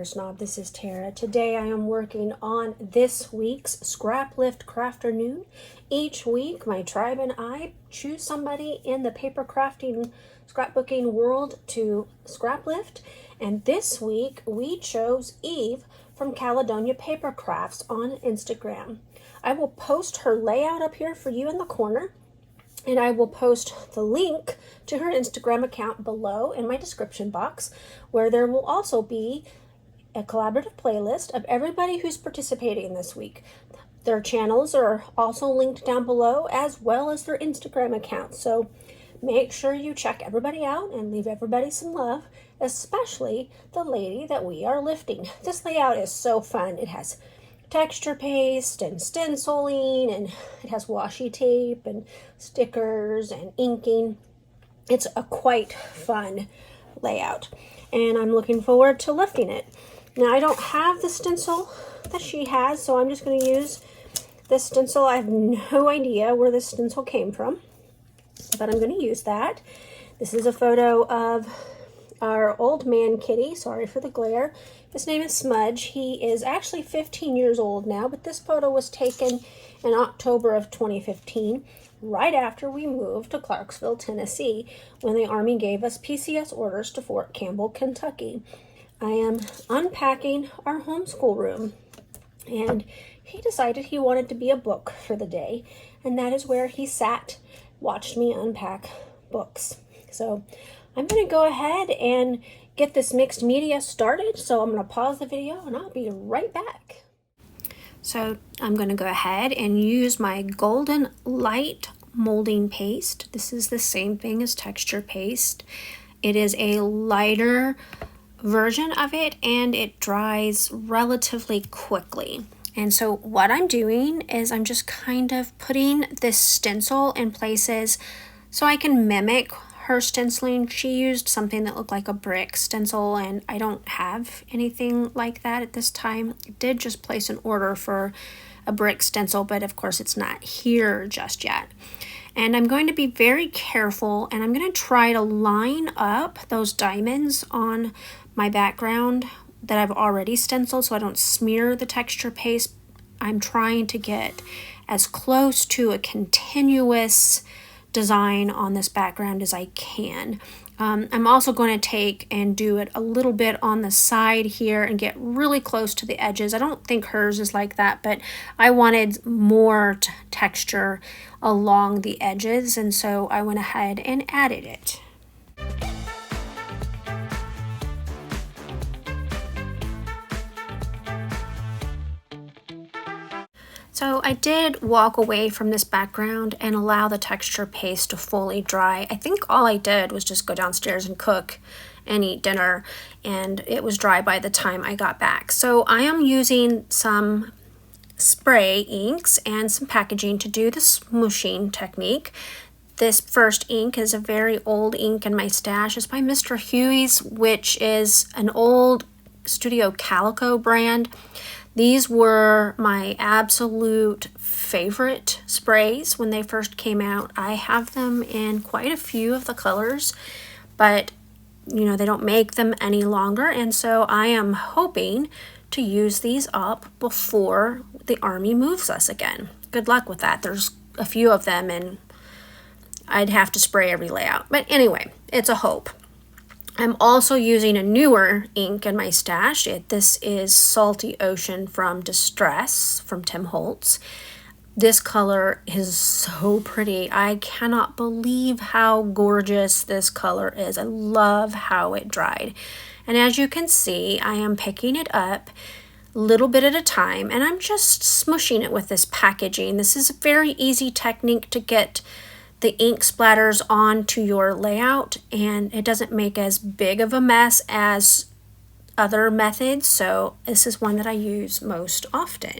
Paper Snob. This is Tara. Today I am working on this week's Scraplift Crafternoon. Each week my tribe and I choose somebody in the paper crafting, scrapbooking world to scraplift. And this week we chose Eve from Caledonia Paper Crafts on Instagram. I will post her layout up here for you in the corner. And I will post the link to her Instagram account below in my description box, where there will also be a collaborative playlist of everybody who's participating this week. Their channels are also linked down below, as well as their Instagram accounts. So make sure you check everybody out and leave everybody some love, especially the lady that we are lifting. This layout is so fun. It has texture paste and stenciling, and it has washi tape and stickers and inking. It's a quite fun layout, and I'm looking forward to lifting it. Now, I don't have the stencil that she has, so I'm just going to use this stencil. I have no idea where this stencil came from, but I'm going to use that. This is a photo of our old man kitty. Sorry for the glare. His name is Smudge. He is actually 15 years old now, but this photo was taken in October of 2015, right after we moved to Clarksville, Tennessee, when the Army gave us PCS orders to Fort Campbell, Kentucky. I am unpacking our homeschool room, and he decided he wanted to be a book for the day, and that is where he sat, watched me unpack books. So I'm going to go ahead and get this mixed media started. So I'm going to pause the video and I'll be right back. So I'm going to go ahead and use my Golden Light molding paste. This is the same thing as texture paste. It is a lighter version of it and it dries relatively quickly. And so what I'm doing is I'm just kind of putting this stencil in places so I can mimic her stenciling. She used something that looked like a brick stencil, and I don't have anything like that at this time. I did just place an order for a brick stencil, but of course it's not here just yet. And I'm going to be very careful, and I'm going to try to line up those diamonds on my background that I've already stenciled so I don't smear the texture paste. I'm trying to get as close to a continuous design on this background as I can. I'm also going to take and do it a little bit on the side here and get really close to the edges. I don't think hers is like that, but I wanted more texture along the edges, and so I went ahead and added it. So I did walk away from this background and allow the texture paste to fully dry. I think all I did was just go downstairs and cook and eat dinner, and it was dry by the time I got back. So I am using some spray inks and some packaging to do the smooshing technique. This first ink is a very old ink in my stash. It's by Mr. Huey's, which is an old Studio Calico brand. These were my absolute favorite sprays when they first came out. I have them in quite a few of the colors, but you know, they don't make them any longer, and so I am hoping to use these up before the Army moves us again. Good luck with that. There's a few of them and I'd have to spray every layout. But anyway, it's a hope. I'm also using a newer ink in my stash. This is Salty Ocean from Distress from Tim Holtz. This color is so pretty. I cannot believe how gorgeous this color is. I love how it dried. And as you can see, I am picking it up a little bit at a time, and I'm just smushing it with this packaging. This is a very easy technique to get the ink splatters onto your layout, and it doesn't make as big of a mess as other methods, so this is one that I use most often.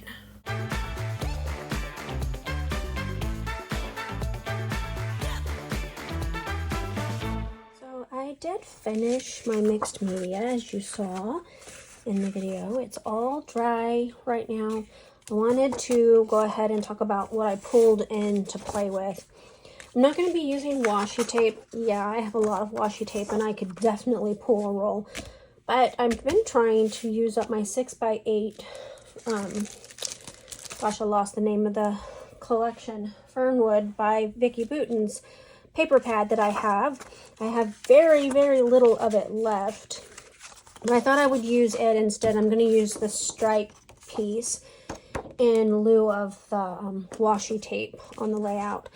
So I did finish my mixed media, as you saw in the video. It's all dry right now. I wanted to go ahead and talk about what I pulled in to play with. I'm not going to be using washi tape. Yeah, I have a lot of washi tape and I could definitely pull a roll. But I've been trying to use up my 6x8, gosh, I lost the name of the collection, Fernwood by Vicki Bouton's paper pad that I have. I have very, very little of it left. And I thought I would use it instead. I'm going to use the stripe piece in lieu of the washi tape on the layout.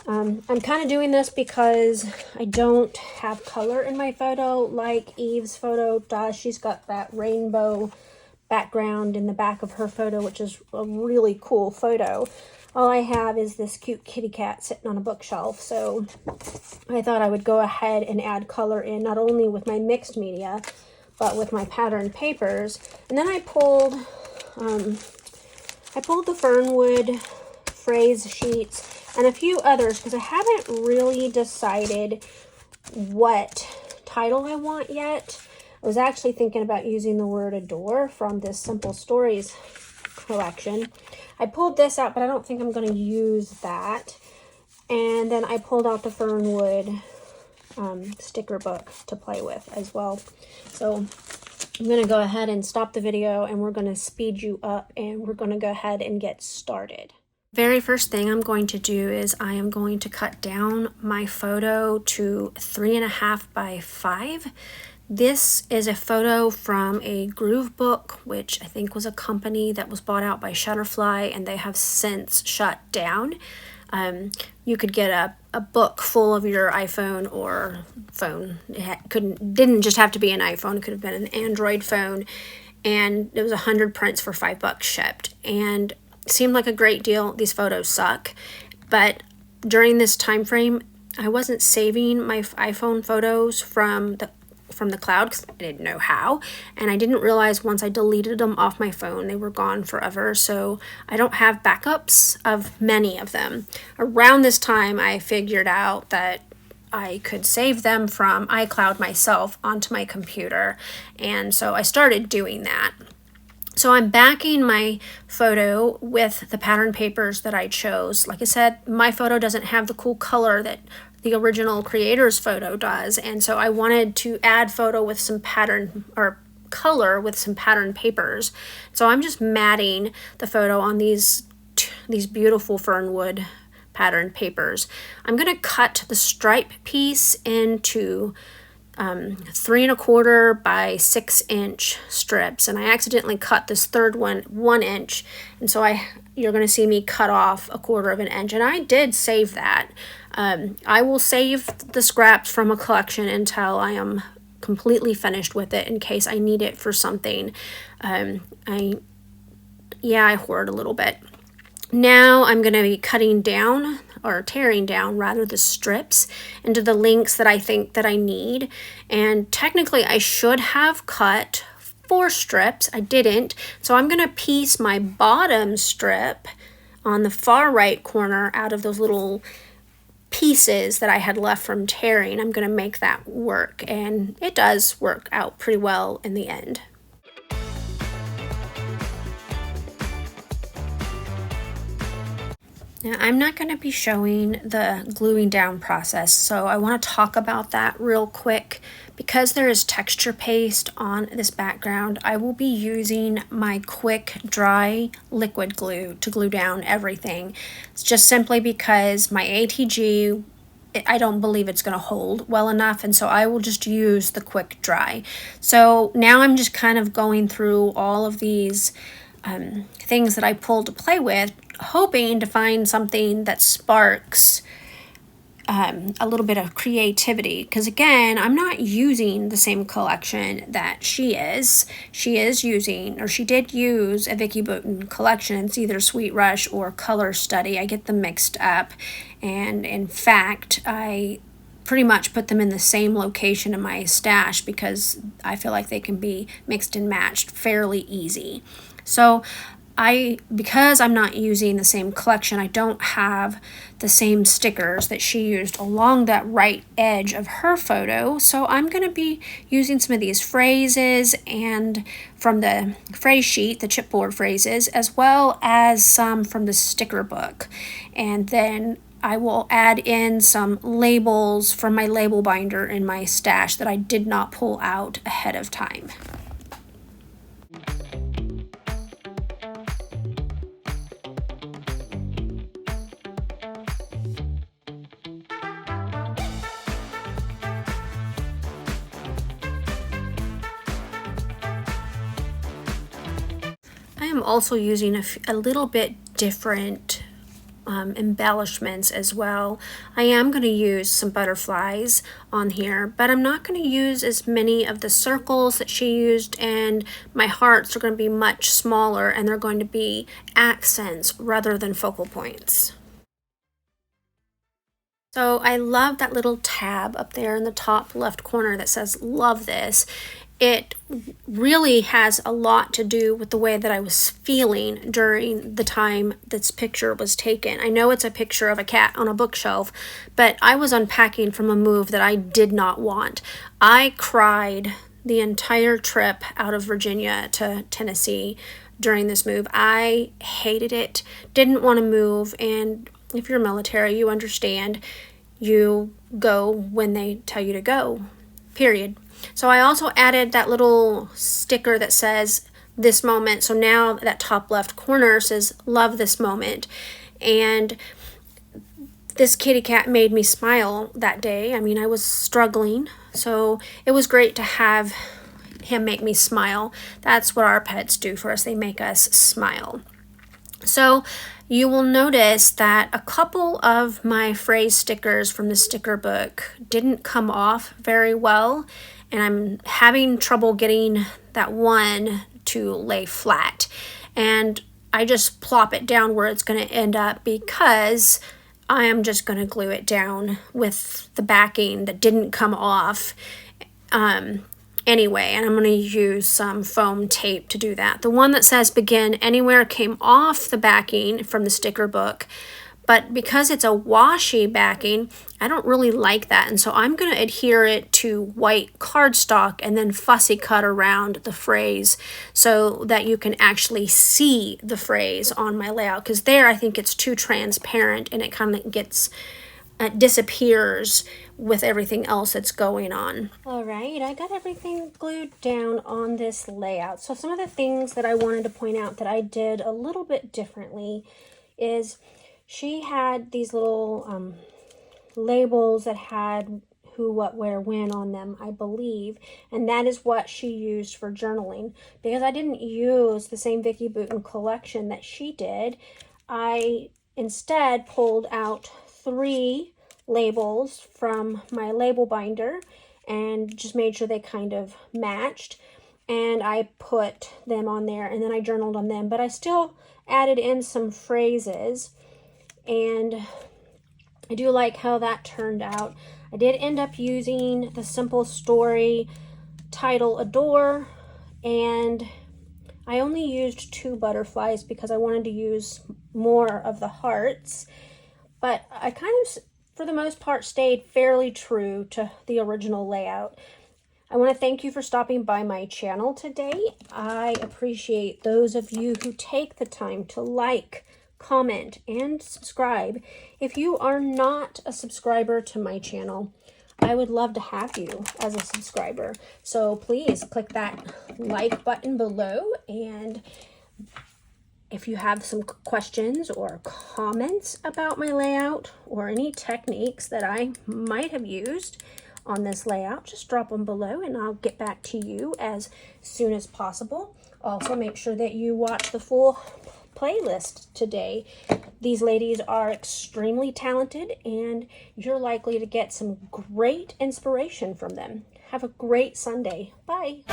I'm kind of doing this because I don't have color in my photo like Eve's photo does. She's got that rainbow background in the back of her photo, which is a really cool photo. All I have is this cute kitty cat sitting on a bookshelf. So I thought I would go ahead and add color in, not only with my mixed media, but with my pattern papers. And then I pulled the Fernwood phrase sheets and a few others because I haven't really decided what title I want yet. I was actually thinking about using the word adore from this Simple Stories collection. I pulled this out, but I don't think I'm going to use that. And then I pulled out the Fernwood sticker book to play with as well. So I'm going to go ahead and stop the video, and we're going to speed you up, and we're going to go ahead and get started. Very first thing I'm going to do is I am going to cut down my photo to 3.5 by 5. This is a photo from a Groove Book, which I think was a company that was bought out by Shutterfly, and they have since shut down. You could get a book full of your iPhone or phone. It didn't just have to be an iPhone. It could have been an Android phone, and it was 100 prints for $5 shipped. And it seemed like a great deal. These photos suck, but during this time frame, I wasn't saving my iPhone photos from the cloud because I didn't know how, and I didn't realize once I deleted them off my phone they were gone forever, so I don't have backups of many of them. Around this time I figured out that I could save them from iCloud myself onto my computer, and so I started doing that. So I'm backing my photo with the pattern papers that I chose. Like I said, my photo doesn't have the cool color that the original creator's photo does, and so I wanted to add photo with some pattern or color with some pattern papers. So I'm just matting the photo on these beautiful Fernwood pattern papers. I'm going to cut the stripe piece into 3.25 by 6 inch strips, and I accidentally cut this third one 1 inch, and so you're going to see me cut off 1/4 inch, and I did save that. I will save the scraps from a collection until I am completely finished with it in case I need it for something. I hoard a little bit. Now I'm going to be cutting down, or tearing down rather, the strips into the lengths that I think that I need. And technically I should have cut 4 strips. I didn't. So I'm going to piece my bottom strip on the far right corner out of those little pieces that I had left from tearing. I'm going to make that work, and it does work out pretty well in the end. Now, I'm not going to be showing the gluing down process, so I want to talk about that real quick. Because there is texture paste on this background, I will be using my quick dry liquid glue to glue down everything. It's just simply because my ATG, I don't believe it's going to hold well enough, and so I will just use the quick dry. So now I'm just kind of going through all of these things that I pulled to play with, hoping to find something that sparks a little bit of creativity, because again, I'm not using the same collection that she is. She did use a Vicki Bouton collection. It's either Sweet Rush or Color Study. I get them mixed up, and in fact, I pretty much put them in the same location in my stash because I feel like they can be mixed and matched fairly easy. So because I'm not using the same collection, I don't have the same stickers that she used along that right edge of her photo. So I'm going to be using some of these phrases and from the phrase sheet, the chipboard phrases, as well as some from the sticker book. And then I will add in some labels from my label binder in my stash that I did not pull out ahead of time. I am also using a little bit different embellishments as well. I am going to use some butterflies on here, but I'm not going to use as many of the circles that she used, and my hearts are going to be much smaller and they're going to be accents rather than focal points. So I love that little tab up there in the top left corner that says "Love this." It really has a lot to do with the way that I was feeling during the time this picture was taken. I know it's a picture of a cat on a bookshelf, but I was unpacking from a move that I did not want. I cried the entire trip out of Virginia to Tennessee during this move. I hated it, didn't want to move, and if you're military, you understand. You go when they tell you to go, period. So I also added that little sticker that says "this moment." So now that top left corner says "love this moment." And this kitty cat made me smile that day. I mean, I was struggling. So it was great to have him make me smile. That's what our pets do for us. They make us smile. So you will notice that a couple of my phrase stickers from the sticker book didn't come off very well, and I'm having trouble getting that one to lay flat. And I just plop it down where it's going to end up because I am just going to glue it down with the backing that didn't come off. Anyway, and I'm going to use some foam tape to do that. The one that says "Begin Anywhere" came off the backing from the sticker book, but because it's a washi backing, I don't really like that, and so I'm going to adhere it to white cardstock and then fussy cut around the phrase so that you can actually see the phrase on my layout, because there I think it's too transparent and it kind of gets disappears with everything else that's going on. All right, I got everything glued down on this layout. So some of the things that I wanted to point out that I did a little bit differently is she had these little labels that had who, what, where, when on them, I believe, and that is what she used for journaling. Because I didn't use the same Vicki Boutin collection that she did, I instead pulled out 3 labels from my label binder and just made sure they kind of matched, and I put them on there and then I journaled on them, but I still added in some phrases, and I do like how that turned out. I did end up using the simple story title "Adore," and I only used 2 butterflies because I wanted to use more of the hearts, but I kind of, for the most part, stayed fairly true to the original layout. I want to thank you for stopping by my channel today. I appreciate those of you who take the time to like, comment, and subscribe. If you are not a subscriber to my channel, I would love to have you as a subscriber. So please click that like button below, and if you have some questions or comments about my layout or any techniques that I might have used on this layout, just drop them below and I'll get back to you as soon as possible. Also, make sure that you watch the full playlist today. These ladies are extremely talented and you're likely to get some great inspiration from them. Have a great Sunday. Bye.